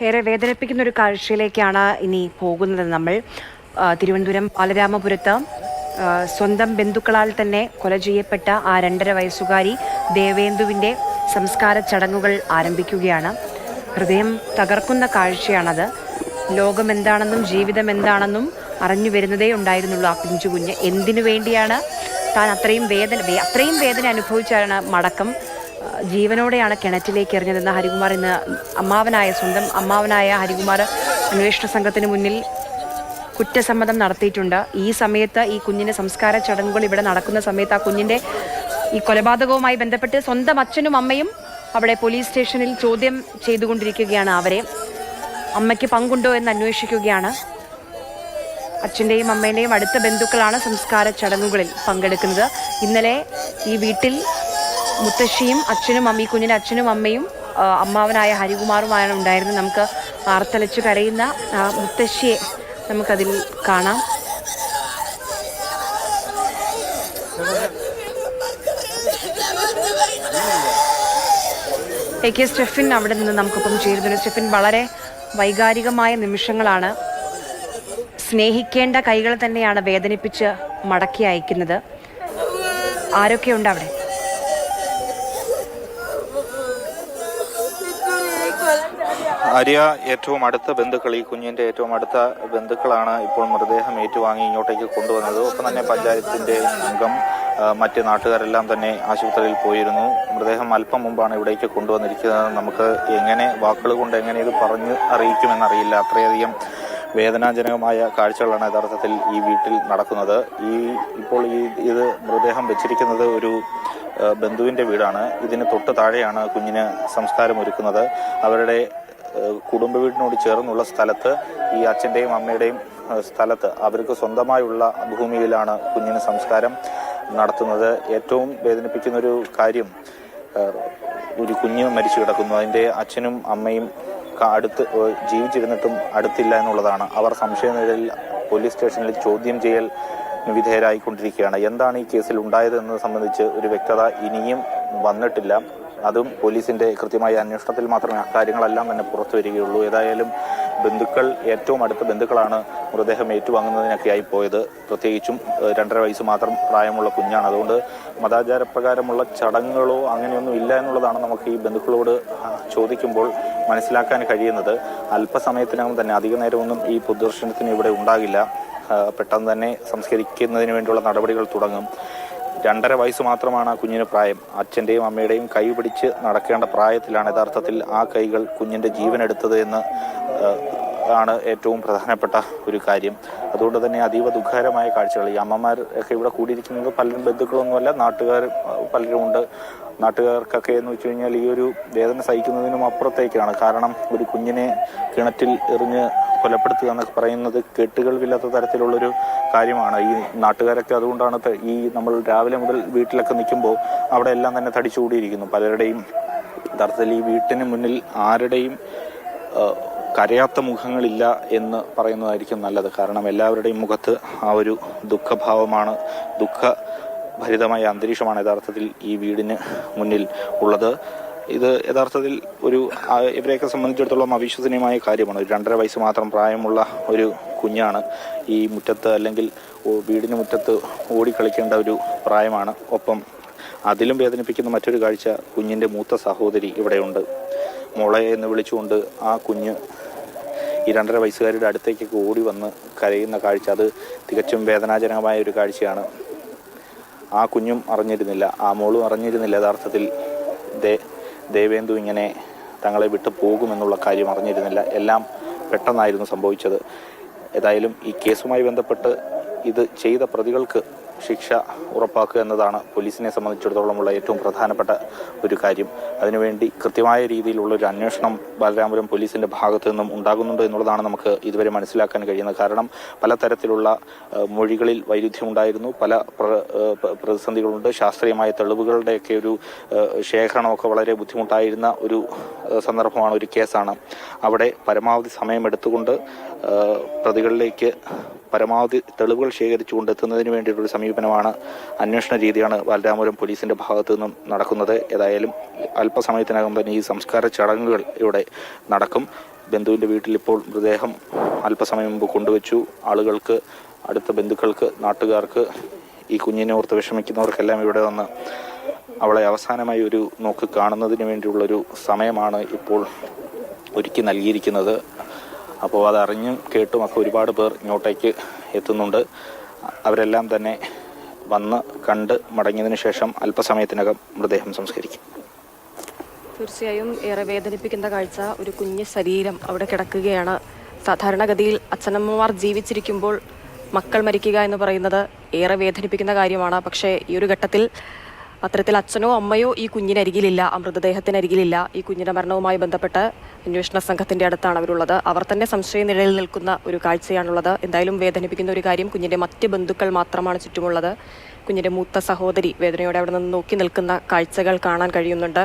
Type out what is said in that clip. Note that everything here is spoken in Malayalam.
ഏറെ വേദനിപ്പിക്കുന്ന ഒരു കാഴ്ചയിലേക്കാണ് ഇനി പോകുന്നത് നമ്മൾ. തിരുവനന്തപുരം ബാലരാമപുരത്ത് സ്വന്തം ബന്ധുക്കളാൽ തന്നെ കൊല ചെയ്യപ്പെട്ട ആ 2.5 വയസ്സുകാരി ദേവേന്ദുവിൻ്റെ സംസ്കാര ചടങ്ങുകൾ ആരംഭിക്കുകയാണ്. ഹൃദയം തകർക്കുന്ന കാഴ്ചയാണത്. ലോകം എന്താണെന്നും ജീവിതം എന്താണെന്നും അറിഞ്ഞു വരുന്നതേ ഉണ്ടായിരുന്നുള്ളൂ ആ പിഞ്ചു കുഞ്ഞ്. എന്തിനു വേണ്ടിയാണ് താൻ അത്രയും വേദന അനുഭവിച്ചാണ് മടക്കം ജീവനോടെയാണ് കിണറ്റിലേക്ക് എറിഞ്ഞതെന്ന് ഹരികുമാർ ഇന്ന് സ്വന്തം അമ്മാവനായ ഹരികുമാർ അന്വേഷണ സംഘത്തിന് മുന്നിൽ കുറ്റസമ്മതം നടത്തിയിട്ടുണ്ട്. ഈ സമയത്ത് ഈ കുഞ്ഞിൻ്റെ സംസ്കാര ചടങ്ങുകൾ ഇവിടെ നടക്കുന്ന സമയത്ത് ആ കുഞ്ഞിൻ്റെ ഈ കൊലപാതകവുമായി ബന്ധപ്പെട്ട് സ്വന്തം അച്ഛനും അമ്മയും അവിടെ പോലീസ് സ്റ്റേഷനിൽ ചോദ്യം ചെയ്തുകൊണ്ടിരിക്കുകയാണ്. അവരെ അമ്മയ്ക്ക് പങ്കുണ്ടോ എന്ന് അന്വേഷിക്കുകയാണ്. അച്ഛൻ്റെയും അമ്മേൻ്റെയും അടുത്ത ബന്ധുക്കളാണ് സംസ്കാര ചടങ്ങുകളിൽ പങ്കെടുക്കുന്നത്. ഇന്നലെ ഈ വീട്ടിൽ മുത്തശ്ശിയും അച്ഛനും ഈ കുഞ്ഞിൻ്റെ അച്ഛനും അമ്മയും അമ്മാവനായ ഹരികുമാറുമാണ് ഉണ്ടായിരുന്നത്. നമുക്ക് ആർത്തലച്ചു കരയുന്ന മുത്തശ്ശിയെ നമുക്കതിൽ കാണാം. AK സ്റ്റെഫിൻ അവിടെ നിന്ന് നമുക്കൊപ്പം ചേരുന്നുണ്ട്. സ്റ്റെഫിൻ, വളരെ വൈകാരികമായ നിമിഷങ്ങളാണ്. സ്നേഹിക്കേണ്ട കൈകൾ തന്നെയാണ് വേദനിപ്പിച്ച് മടക്കി അയക്കുന്നത്. ആരൊക്കെയുണ്ട് അവിടെ? ആര്യ, ഏറ്റവും അടുത്ത ബന്ധുക്കൾ, ഈ കുഞ്ഞിന്റെ ഏറ്റവും അടുത്ത ബന്ധുക്കളാണ് ഇപ്പോൾ മൃതദേഹം ഏറ്റുവാങ്ങി ഇങ്ങോട്ടേക്ക് കൊണ്ടുവന്നത്. ഒപ്പം തന്നെ പഞ്ചായത്തിന്റെ അംഗം, മറ്റ് നാട്ടുകാരെല്ലാം തന്നെ ആശുപത്രിയിൽ പോയിരുന്നു. മൃതദേഹം അല്പം മുമ്പാണ് ഇവിടേക്ക് കൊണ്ടുവന്നിരിക്കുന്നത്. നമുക്ക് വാക്കുകൾ കൊണ്ട് എങ്ങനെ ഇത് പറഞ്ഞ് അറിയിക്കുമെന്നറിയില്ല. അത്രയധികം വേദനാജനകമായ കാഴ്ചകളാണ് യഥാർത്ഥത്തിൽ ഈ വീട്ടിൽ നടക്കുന്നത്. ഇപ്പോൾ ഇത് മൃതദേഹം വെച്ചിരിക്കുന്നത് ഒരു ബന്ധുവിന്റെ വീടാണ്. ഇതിന് തൊട്ട് താഴെയാണ് കുഞ്ഞിന് സംസ്കാരം ഒരുക്കുന്നത്. അവരുടെ കുടുംബ വീടിനോട് ചേർന്നുള്ള സ്ഥലത്ത്, ഈ അച്ഛൻ്റെയും അമ്മയുടെയും സ്ഥലത്ത്, അവർക്ക് സ്വന്തമായുള്ള ഭൂമിയിലാണ് കുഞ്ഞിന് സംസ്കാരം നടത്തുന്നത്. ഏറ്റവും വേദനിപ്പിക്കുന്നൊരു കാര്യം, ഒരു കുഞ്ഞ് മരിച്ചു കിടക്കുന്നു. അതിൻ്റെ അച്ഛനും അമ്മയും അടുത്ത് ജീവിച്ചിരുന്നിട്ടും അടുത്തില്ല എന്നുള്ളതാണ്. അവർ സംശയനിഴലിൽ പോലീസ് സ്റ്റേഷനിൽ ചോദ്യം ചെയ്യൽ വിധേയരായിക്കൊണ്ടിരിക്കുകയാണ്. എന്താണ് ഈ കേസിൽ ഉണ്ടായതെന്നത് സംബന്ധിച്ച് ഒരു വ്യക്തത ഇനിയും വന്നിട്ടില്ല. അതും പോലീസിന്റെ കൃത്യമായ അന്വേഷണത്തിൽ മാത്രമേ അക്കാര്യങ്ങളെല്ലാം തന്നെ പുറത്തു വരികയുള്ളൂ. ഏതായാലും ഏറ്റവും അടുത്ത ബന്ധുക്കളാണ് മൃതദേഹം ഏറ്റുവാങ്ങുന്നതിനൊക്കെയായി പോയത്. പ്രത്യേകിച്ചും 2.5 വയസ്സ് മാത്രം പ്രായമുള്ള കുഞ്ഞാണ്. അതുകൊണ്ട് മതാചാരപ്രകാരമുള്ള ചടങ്ങുകളോ അങ്ങനെയൊന്നും ഇല്ല എന്നുള്ളതാണ് നമുക്ക് ഈ ബന്ധുക്കളോട് ചോദിക്കുമ്പോൾ മനസ്സിലാക്കാൻ കഴിയുന്നത്. അല്പസമയത്തിനകം തന്നെ, അധിക നേരമൊന്നും ഈ പൊതുദർശനത്തിന് ഇവിടെ ഉണ്ടാകില്ല. പെട്ടെന്ന് തന്നെ സംസ്കരിക്കുന്നതിന് വേണ്ടിയുള്ള നടപടികൾ തുടങ്ങും. 2.5 വയസ്സ് മാത്രമാണ് ആ കുഞ്ഞിന് പ്രായം. അച്ഛൻ്റെയും അമ്മയുടെയും കൈ പിടിച്ച് നടക്കേണ്ട പ്രായത്തിലാണ് യഥാർത്ഥത്തിൽ ആ കൈകൾ കുഞ്ഞിൻ്റെ ജീവനെടുത്തത് എന്ന് ആണ് ഏറ്റവും പ്രധാനപ്പെട്ട ഒരു കാര്യം. അതുകൊണ്ട് തന്നെ അതീവ ദുഃഖകരമായ കാഴ്ചകൾ. ഈ അമ്മമാർ ഒക്കെ ഇവിടെ കൂടിയിരിക്കുന്നത് പലരും ബന്ധുക്കളൊന്നുമല്ല, നാട്ടുകാർ പലരും ഉണ്ട്. നാട്ടുകാർക്കൊക്കെ എന്ന് വെച്ച് കഴിഞ്ഞാൽ ഈ ഒരു വേദന സഹിക്കുന്നതിനും അപ്പുറത്തേക്കാണ്. കാരണം ഒരു കുഞ്ഞിനെ കിണറ്റിൽ എറിഞ്ഞ് കൊലപ്പെടുത്തുക എന്നൊക്കെ പറയുന്നത് കേട്ടുകേൾവില്ലാത്ത തരത്തിലുള്ളൊരു കാര്യമാണ്. ഈ നാട്ടുകാരൊക്കെ അതുകൊണ്ടാണ് നമ്മൾ രാവിലെ മുതൽ വീട്ടിലൊക്കെ നിൽക്കുമ്പോൾ അവിടെ എല്ലാം തന്നെ തടിച്ചുകൂടിയിരിക്കുന്നു. പലരുടെയും യഥാർത്ഥത്തിൽ ഈ വീട്ടിന് മുന്നിൽ ആരുടെയും കരയാത്ത മുഖങ്ങളില്ല എന്ന് പറയുന്നതായിരിക്കും നല്ലത്. കാരണം എല്ലാവരുടെയും മുഖത്ത് ആ ഒരു ദുഃഖഭാവമാണ്, ദുഃഖഭരിതമായ അന്തരീക്ഷമാണ് യഥാർത്ഥത്തിൽ ഈ വീടിന് മുന്നിൽ ഉള്ളത്. ഇത് യഥാർത്ഥത്തിൽ ഇവരെയൊക്കെ സംബന്ധിച്ചിടത്തോളം അവിശ്വസനീയമായ കാര്യമാണ്. ഒരു 2.5 വയസ്സ് മാത്രം പ്രായമുള്ള ഒരു കുഞ്ഞാണ്. ഈ മുറ്റത്ത്, അല്ലെങ്കിൽ വീടിന് മുറ്റത്ത് ഓടിക്കളിക്കേണ്ട ഒരു പ്രായമാണ്. ഒപ്പം അതിലും വേദനിപ്പിക്കുന്ന മറ്റൊരു കാഴ്ച, കുഞ്ഞിൻ്റെ മൂത്ത സഹോദരി ഇവിടെയുണ്ട്. മോളെ എന്ന് വിളിച്ചുകൊണ്ട് ആ കുഞ്ഞ് ഈ 2.5 വയസ്സുകാരുടെ അടുത്തേക്കൊക്കെ ഓടി വന്ന് കരയുന്ന കാഴ്ച, അത് തികച്ചും വേദനാജനകമായ ഒരു കാഴ്ചയാണ്. ആ കുഞ്ഞും അറിഞ്ഞിരുന്നില്ല, ആ മോളും അറിഞ്ഞിരുന്നില്ല യഥാർത്ഥത്തിൽ ദേവേന്ദു ഇങ്ങനെ തങ്ങളെ വിട്ടു പോകുമെന്നുള്ള കാര്യം അറിഞ്ഞിരുന്നില്ല. എല്ലാം പെട്ടെന്നായിരുന്നു സംഭവിച്ചത്. ഏതായാലും ഈ കേസുമായി ബന്ധപ്പെട്ട് ഇത് ചെയ്ത പ്രതികൾക്ക് ശിക്ഷ ഉറപ്പാക്കുക എന്നതാണ് പോലീസിനെ സംബന്ധിച്ചിടത്തോളമുള്ള ഏറ്റവും പ്രധാനപ്പെട്ട ഒരു കാര്യം. അതിനുവേണ്ടി കൃത്യമായ രീതിയിലുള്ളൊരു അന്വേഷണം ബാലരാമപുരം പോലീസിന്റെ ഭാഗത്തു നിന്നും ഉണ്ടാകുന്നുണ്ട് എന്നുള്ളതാണ് നമുക്ക് ഇതുവരെ മനസ്സിലാക്കാൻ കഴിയുന്നത്. കാരണം പലതരത്തിലുള്ള മൊഴികളിൽ വൈരുദ്ധ്യമുണ്ടായിരുന്നു, പല പ്രതിസന്ധികളുണ്ട്. ശാസ്ത്രീയമായ തെളിവുകളുടെയൊക്കെ ഒരു ശേഖരണമൊക്കെ വളരെ ബുദ്ധിമുട്ടായിരുന്ന ഒരു സന്ദർഭമാണ്, ഒരു കേസാണ്. അവിടെ പരമാവധി സമയമെടുത്തുകൊണ്ട് പ്രതികളിലേക്ക് പരമാവധി തെളിവുകൾ ശേഖരിച്ചുകൊണ്ട് എത്തുന്നതിന് വേണ്ടിയിട്ടുള്ള സമീപനമാണ്, അന്വേഷണ രീതിയാണ് ബാലരാമപുരം പോലീസിന്റെ ഭാഗത്തു നിന്നും നടക്കുന്നത്. ഏതായാലും അല്പസമയത്തിനകം തന്നെ ഈ സംസ്കാര ചടങ്ങുകൾ ഇവിടെ നടക്കും. ബന്ധുവിന്റെ വീട്ടിൽ ഇപ്പോൾ മൃതദേഹം അല്പസമയം മുമ്പ് കൊണ്ടുവച്ചു. ആളുകൾക്ക്, അടുത്ത ബന്ധുക്കൾക്ക്, നാട്ടുകാർക്ക്, ഈ കുഞ്ഞിനെ ഓർത്ത് വിഷമിക്കുന്നവർക്കെല്ലാം ഇവിടെ വന്ന് അവളെ അവസാനമായി ഒരു നോക്ക് കാണുന്നതിന് വേണ്ടിയുള്ളൊരു സമയമാണ് ഇപ്പോൾ ഒരുക്കി നൽകിയിരിക്കുന്നത്. അപ്പോൾ അതറിഞ്ഞും കേട്ടുമൊക്കെ ഒരുപാട് പേർ ഇങ്ങോട്ടേക്ക് എത്തുന്നുണ്ട്. അവരെല്ലാം തന്നെ വന്ന് കണ്ട് മടങ്ങിയതിനു ശേഷം അല്പസമയത്തിനകം മൃതദേഹം സംസ്കരിക്കും. തീർച്ചയായും ഏറെ വേദനിപ്പിക്കുന്ന കാഴ്ച, ഒരു കുഞ്ഞ് ശരീരം അവിടെ കിടക്കുകയാണ്. സാധാരണഗതിയിൽ അച്ഛനമ്മമാർ ജീവിച്ചിരിക്കുമ്പോൾ മക്കൾ മരിക്കുക എന്ന് പറയുന്നത് ഏറെ വേദനിപ്പിക്കുന്ന കാര്യമാണ്. പക്ഷേ ഈ ഒരു ഘട്ടത്തിൽ അത്തരത്തിൽ അച്ഛനോ അമ്മയോ ഈ കുഞ്ഞിനരികിലില്ല, ആ മൃതദേഹത്തിനരികിലില്ല. ഈ കുഞ്ഞിന്റെ മരണവുമായി ബന്ധപ്പെട്ട് അന്വേഷണ സംഘത്തിന്റെ അടുത്താണ് അവരുള്ളത്. അവർ തന്നെ സംശയനിഴലിൽ നിൽക്കുന്ന ഒരു കാഴ്ചയാണുള്ളത്. എന്തായാലും വേദനിപ്പിക്കുന്ന ഒരു കാര്യം, കുഞ്ഞിന്റെ മറ്റ് ബന്ധുക്കൾ മാത്രമാണ് ചുറ്റുമുള്ളത്. കുഞ്ഞിന്റെ മൂത്ത സഹോദരി വേദനയോടെ അവിടെ നിന്ന് നോക്കി നിൽക്കുന്ന കാഴ്ചകൾ കാണാൻ കഴിയുന്നുണ്ട്.